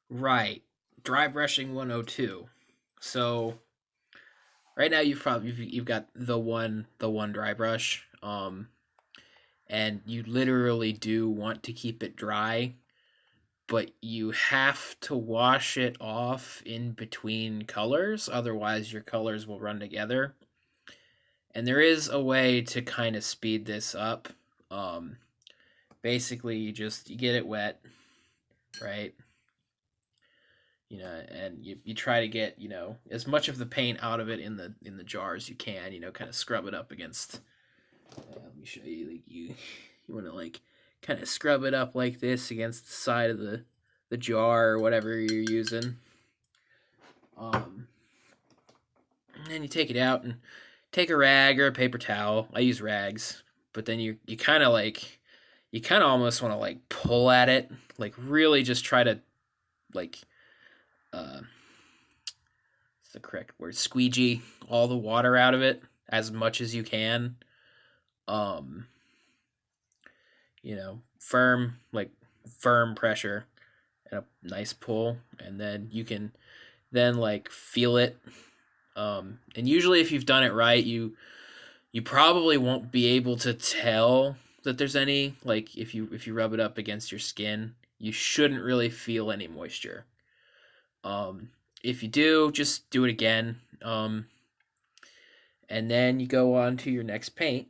Right. Dry brushing 102. So right now you've got the one dry brush. And you literally do want to keep it dry, but you have to wash it off in between colors, otherwise your colors will run together. And there is a way to kind of speed this up. Um, Basically, you get it wet, right? And you try to get as much of the paint out of it in the jar as you can. Kind of scrub it up against. Let me show you. Like you want to like kind of scrub it up like this against the side of the jar or whatever you're using. Um, and then you take it out and take a rag or a paper towel. I use rags, but then you kind of like you kind of almost want to like pull at it, like really just try to like uh, what's the correct word? Squeegee all the water out of it as much as you can. Um, Firm, like firm pressure and a nice pull, and then you can then like feel it. And usually, if you've done it right, you probably won't be able to tell that there's any like if you rub it up against your skin, you shouldn't really feel any moisture. If you do, just do it again. And then you go on to your next paint.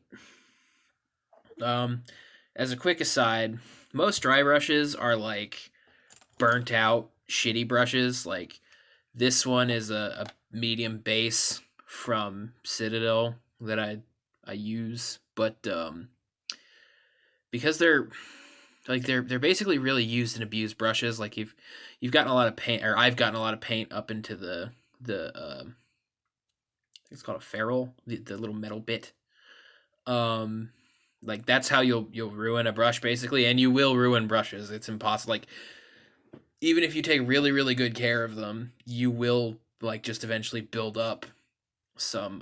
Um, as a quick aside, most dry brushes are like burnt out, shitty brushes. Like this one is a medium base from Citadel that I use, but because they're basically really used and abused brushes. Like you've gotten a lot of paint, or I've gotten a lot of paint up into the I think it's called a ferrule, the little metal bit. Um, like that's how you'll ruin a brush basically, and you will ruin brushes. It's impossible. Like even if you take really really good care of them, you will like just eventually build up some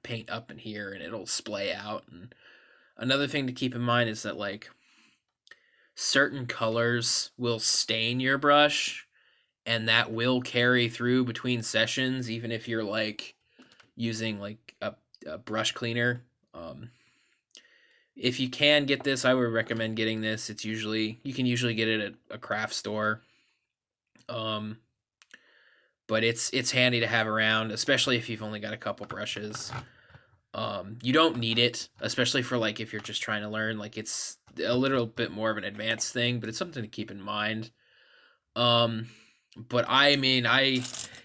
paint up in here, and it'll splay out. And another thing to keep in mind is that like certain colors will stain your brush, and that will carry through between sessions, even if you're like using like a brush cleaner. Um, if you can get this, I would recommend getting this. It's usually you can usually get it at a craft store. Um, but it's handy to have around, especially if you've only got a couple brushes. You don't need it, especially for like if you're just trying to learn. Like it's a little bit more of an advanced thing, but it's something to keep in mind. Um, but I mean,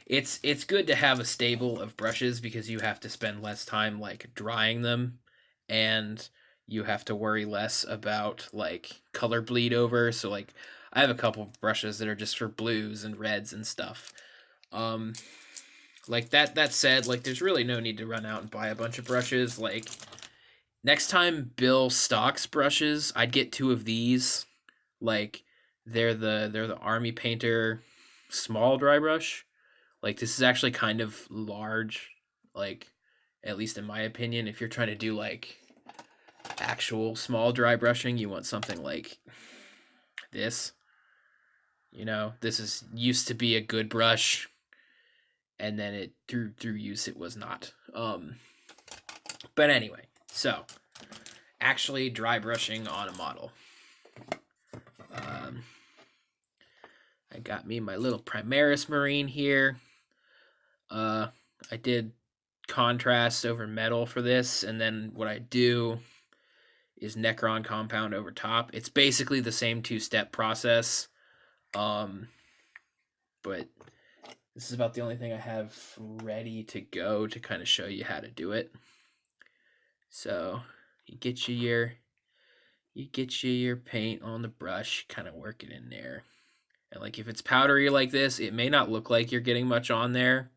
it's good to have a stable of brushes because you have to spend less time like drying them, and you have to worry less about like color bleed over. So like I have a couple of brushes that are just for blues and reds and stuff. Um, like that said, like there's really no need to run out and buy a bunch of brushes. Like next time Bill stocks brushes, I'd get two of these. Like they're the Army Painter small dry brush. Like this is actually kind of large, like at least in my opinion. If you're trying to do like actual small dry brushing, you want something like this. This is used to be a good brush, and then it through use it was not. But anyway, so actually dry brushing on a model. Um, I got me my little Primaris Marine here. I did contrast over metal for this, and then what I do is Necron compound over top. It's basically the same two-step process, um, but this is about the only thing I have ready to go to kind of show you how to do it. So you get your paint on the brush, kind of work it in there. And like if it's powdery like this, it may not look like you're getting much on there,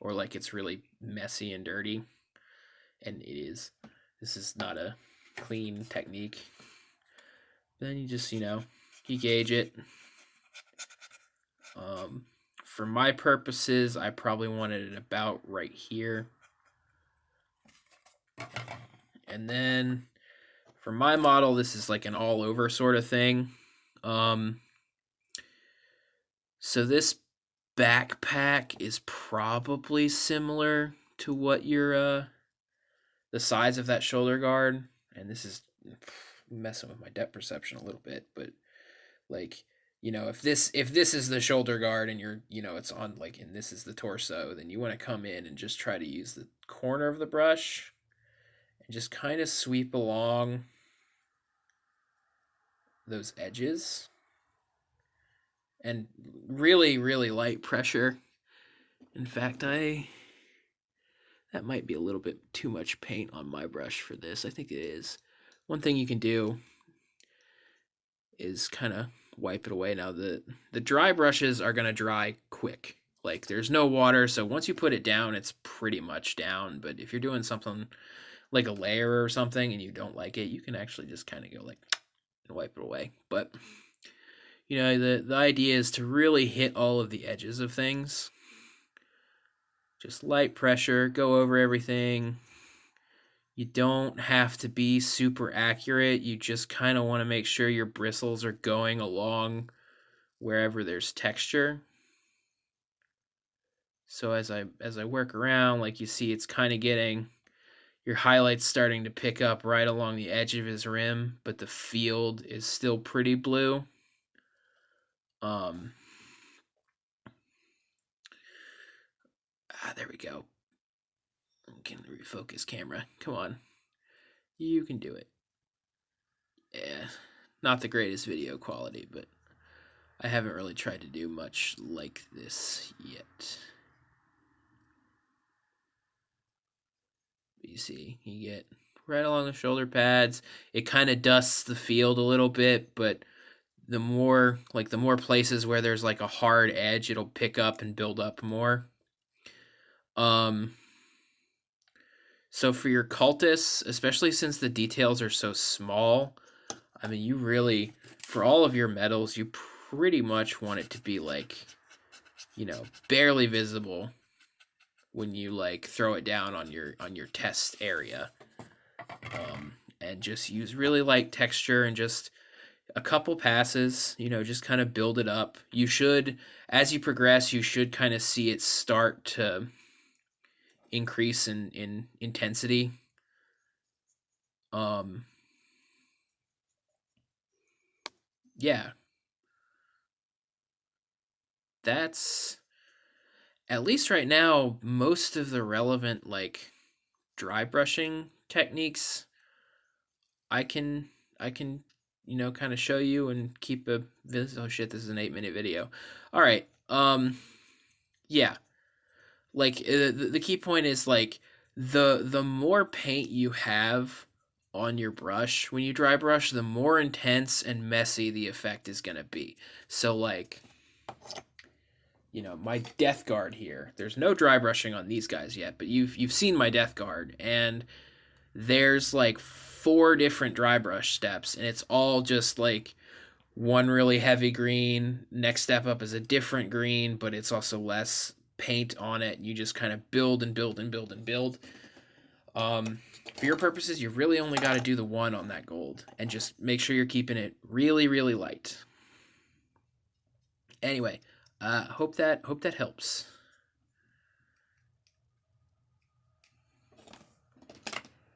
or like it's really messy and dirty. And it is. This is not a clean technique. Then you just you gauge it. For my purposes, I probably wanted it about right here. And then for my model, this is like an all over sort of thing. Um, So this backpack is probably similar to what the size of that shoulder guard, and this is messing with my depth perception a little bit, but like, if this is the shoulder guard and it's on, like, and this is the torso, then you want to come in and just try to use the corner of the brush and just kind of sweep along those edges, and really, really light pressure. In fact, that might be a little bit too much paint on my brush for this. I think it is. One thing you can do is kind of wipe it away. Now, the dry brushes are going to dry quick. Like, there's no water, so once you put it down, it's pretty much down. But if you're doing something like a layer or something and you don't like it, you can actually just kind of go like and wipe it away. But the idea is to really hit all of the edges of things. Just light pressure, go over everything. You don't have to be super accurate. You just kind of want to make sure your bristles are going along wherever there's texture. So as I work around, like, you see, it's kind of getting your highlights starting to pick up right along the edge of his rim, but the field is still pretty blue. There we go. Can refocus camera. Come on. You can do it. Yeah. Not the greatest video quality, but I haven't really tried to do much like this yet. But you see, you get right along the shoulder pads. It kind of dusts the field a little bit, but the more places where there's like a hard edge, it'll pick up and build up more. So for your cultists, especially since the details are so small, I mean, you really, for all of your metals, you pretty much want it to be like, barely visible when you like throw it down on your test area. And just use really light texture and just a couple passes, just kind of build it up. You should, as you progress, you should kind of see it start to increase in intensity. Yeah. That's, at least right now, most of the relevant, like, dry brushing techniques I can kind of show you and keep a oh shit, this is an 8-minute video. All right. Yeah. Like, the key point is, like, the more paint you have on your brush when you dry brush, the more intense and messy the effect is going to be. So, like, my death guard here, there's no dry brushing on these guys yet, but you've seen my death guard, and there's like 4 different dry brush steps, and it's all just like one really heavy green, next step up is a different green, but it's also less paint on it. You just kind of build and build and build and build. For your purposes, you really only got to do the one on that gold, and just make sure you're keeping it really, really light. Anyway, hope that helps.